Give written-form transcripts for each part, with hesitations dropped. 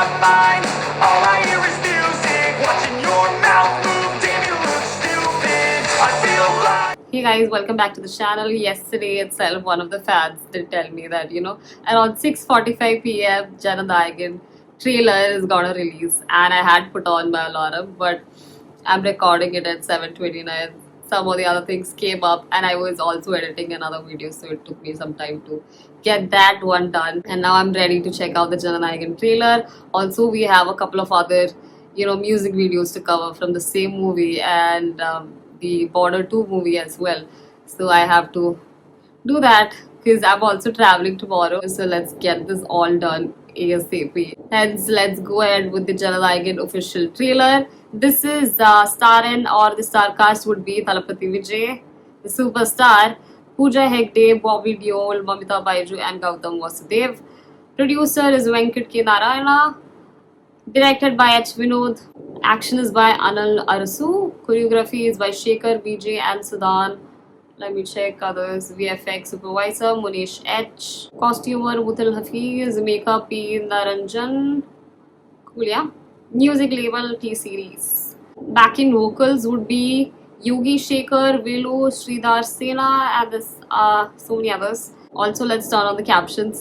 my mind. All I hear is music, watching your mouth move. Damn, you look stupid. I feel like. Hey guys, welcome back to the channel. Yesterday itself, one of the fans did tell me that, around 6:45 p.m. Jananayagan trailer is gonna release, and I had put on my alarm, but I'm recording it at 7:29. Some of the other things came up, and I was also editing another video, so it took me some time to get that one done. And now I'm ready to check out the Jananayagan trailer. Also, we have a couple of other, music videos to cover from the same movie, and the Border 2 movie as well. So I have to do that because I'm also traveling tomorrow. So let's get this all done ASAP. Hence, let's go ahead with the Jananayagan official trailer. This is star-in, or the star cast would be Thalapathy Vijay, the superstar, Pooja Hegde, Bobby Deol, Mamita Baiju, and Gautam Vasudev. Producer is Venkat K. Narayana. Directed by H. Vinod. Action is by Anil Arasu. Choreography is by Shekhar, Vijay, and Sudan. Let me check others. VFX supervisor Munish H. Costumer Muthal Hafiz. Makeup P. Naranjan. Cool, yeah. Music label T Series. Backing vocals would be Yogi Shekhar, Velu, Sridhar Sena, and this so many others. Also, let's turn on the captions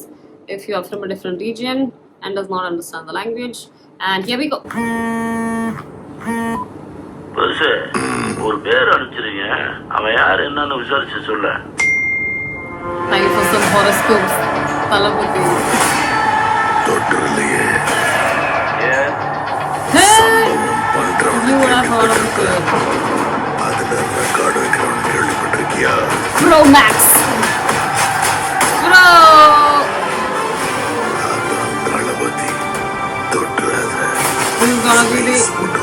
if you are from a different region and does not understand the language. And here we go. பெருசு ஒரு பேர் அனுப்பிச்சிருங்க அவன் யார் என்னன்னு விசாரிச்சு சொல்ல. Time for some horoscopes. Thalapathy. தொற்றுலையே You would have heard of it. அதுல ரெக்கார்டு வைக்கிறவன் கேள்விப்பட்டிருக்கியா? Pro Max. Pro. தளபதி தொற்றாத. This is gonna be the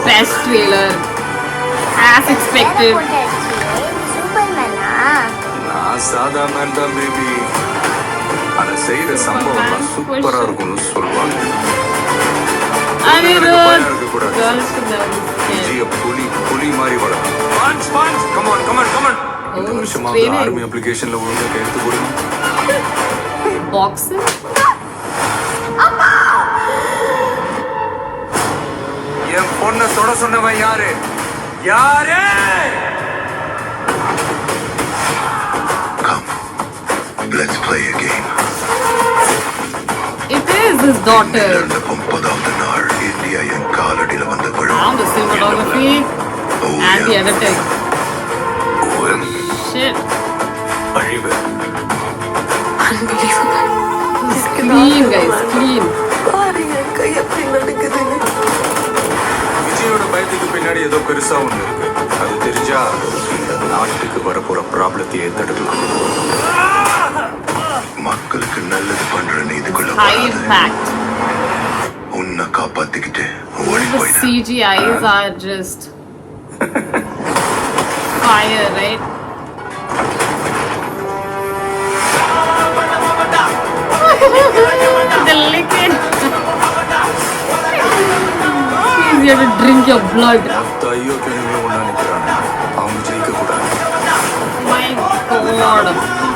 best trailer, as expected. நான் சாதா மேன் தான் பேபி. அதை செய்யற சம்பவம் சூப்பரா இருக்கும்னு சொல்லுவாங்க. Anirudh. Girls should never be scared. புலி மாதிரி வளரும். கமான் இந்த Oh, வருஷமா training. ஆர்மி அப்ளிகேஷன்ல ஒழுங்கா எடுத்து கொடுங்க. Boxing. என் பொண்ணை தொட சொன்னவன் யாரு? யாரு? Come, let's play a game. It is his daughter. 30வது நாள் இந்தியா என் காலடியில வந்து விழும். And the cinematography and the editing. Shit. அழிவு. It's clean, guys. Clean. விஜயோட பயத்துக்கு பின்னாடி ஏதோ பெருசா ஒண்ணு இருக்கு. அது தெரிஞ்சா இந்த நாட்டுக்கு வரப்போற ப்ராப்ளத்தையே தடுக்கலாம். மக்களுக்கு நல்லது பண்ற நீதிக்குள்ள High impact. உன்னை காப்பாத்திக்கிட்டு ஓடி The போயிடு. CGIs are just fire, right? The liquid. Please, you have to drink your blood. ஐயோ கிழமை ஒண்ணா நிக்கிறாங்க. அவங்க ஜெயிக்க கூடாது. My God.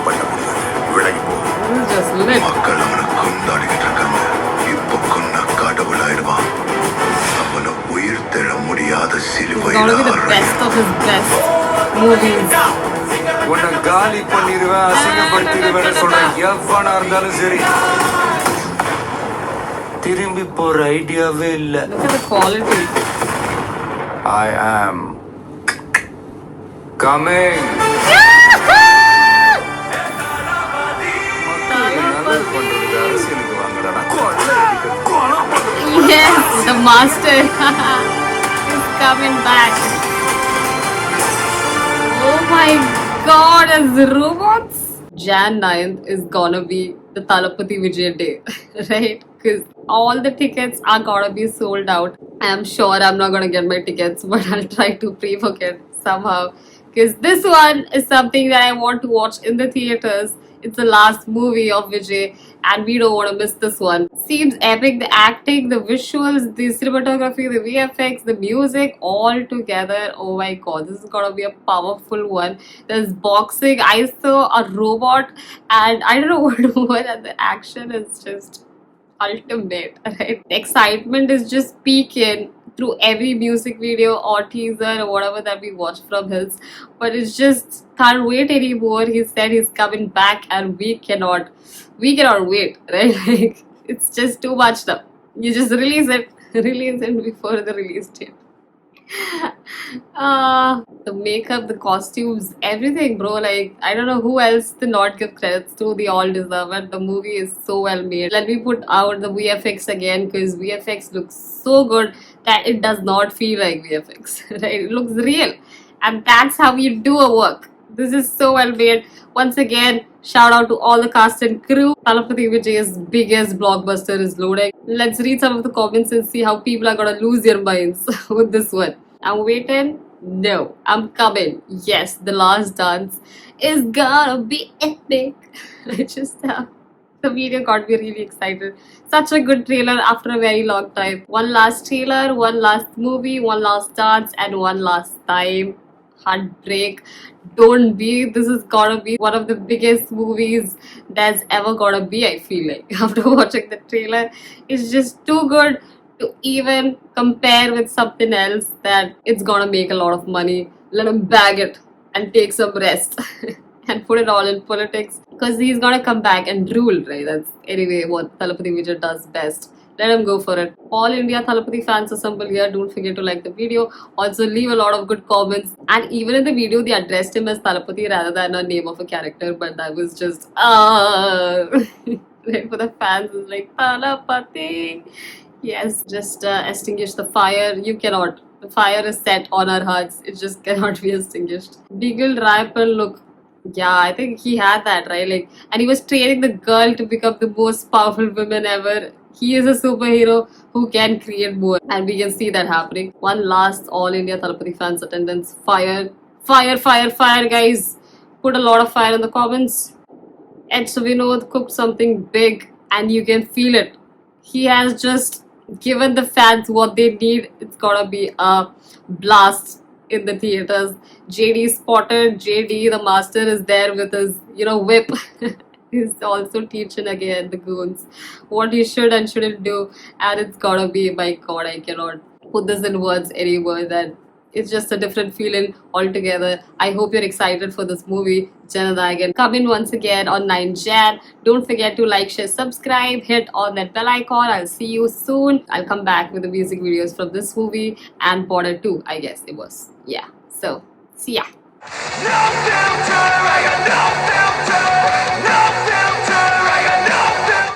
பண்ண முடியாது. விலகி போ. This is just lit. மக்கள் அவனை கொண்டாடிக்கிட்டு இருக்காங்க. இப்போ கொன்னா கடவுளாயிடுவான். அவனை உயிர் தெழ முடியாத It's சிலுவையில் gonna be the best of his best movies. உன்னை காலி பண்ணிடுவேன், அசிங்கப்படுத்திடுவேன்னு சொல்ற எவனா இருந்தாலும் சரி, திரும்பி போற ஐடியாவே இல்ல. Look at the quality. I am coming. நல்லது பண்றதுக்கு அரசியலுக்கு வாங்கடா. Yes, the master is coming back. Oh my God, as robots. Jan 9th is gonna be the Thalapathy Vijay day, right? Because all the tickets are gonna be sold out. I'm sure I'm not gonna get my tickets, but I'll try to pre-book it somehow. Because this one is something that I want to watch in the theaters. It's the last movie of Vijay, and we don't want to miss this one. Seems epic. The acting, the visuals, the cinematography, the VFX, the music, all together. Oh my God, this is gonna be a powerful one. There's boxing. I saw a robot, and I don't know what, and the action is just ultimate, right? The excitement is just peaking through every music video or teaser or whatever that we watched from his. But it's just can't wait anymore. He said he's coming back, and we cannot wait, right? Like it's just too much now. You just release it before the release date. The makeup, the costumes, everything, bro. Like, I don't know who else to not give credits to. They all deserve it. The movie is so well made. Let me put out the VFX again because VFX looks so good that it does not feel like VFX, right? It looks real. And that's how you do a work. This is so well made. Once again, shout out to all the cast and crew. Thalapathy Vijay's biggest blockbuster is loading. Let's read some of the comments and see how people are gonna lose their minds with this one. I'm waiting. No, I'm coming. Yes, The Last Dance is gonna be epic. I just the video got me really excited. Such a good trailer after a very long time. One last trailer, one last movie, one last dance, and one last time. Heartbreak. Don't be. This is gonna be one of the biggest movies that's ever gonna be, I feel like. After watching the trailer, it's just too good to even compare with something else that it's gonna make a lot of money. Let him bag it and take some rest and put it all in politics because he's gonna come back and rule, right? That's anyway what Thalapathy Vijay does best. Let him go for it. All India Thalapathy fans assemble here. Don't forget to like the video. Also leave a lot of good comments. And even in the video, they addressed him as Thalapathy rather than a name of a character. But that was just right for the fans. It's like Thalapathy. Yes, just extinguish the fire. You cannot. The fire is set on our hearts. It just cannot be extinguished. Beagle Ripple, look. Yeah, I think he had that, right? Like, and he was training the girl to become the most powerful woman ever. He is a superhero who can create more, and we can see that happening. One last All India Thalapathy fans attendance. Fire, fire, fire, fire, guys. Put a lot of fire in the comments. Ed Vinod cooked something big, and you can feel it. He has just given the fans what they need. It's gonna be a blast in the theaters. JD spotted. JD, the master, is there with his, whip. He's also teaching again the goons what you should and shouldn't do, and it's gotta be, my god, I cannot put this in words anymore. That it's just a different feeling altogether. I hope you're excited for this movie, Jananayagan. Come in once again on 9 Jan. Don't forget to like, share, subscribe, hit on that bell icon. I'll see you soon. I'll come back with the music videos from this movie and Border 2, I guess it was. Yeah, so see ya. No filter, I got no filter, no filter.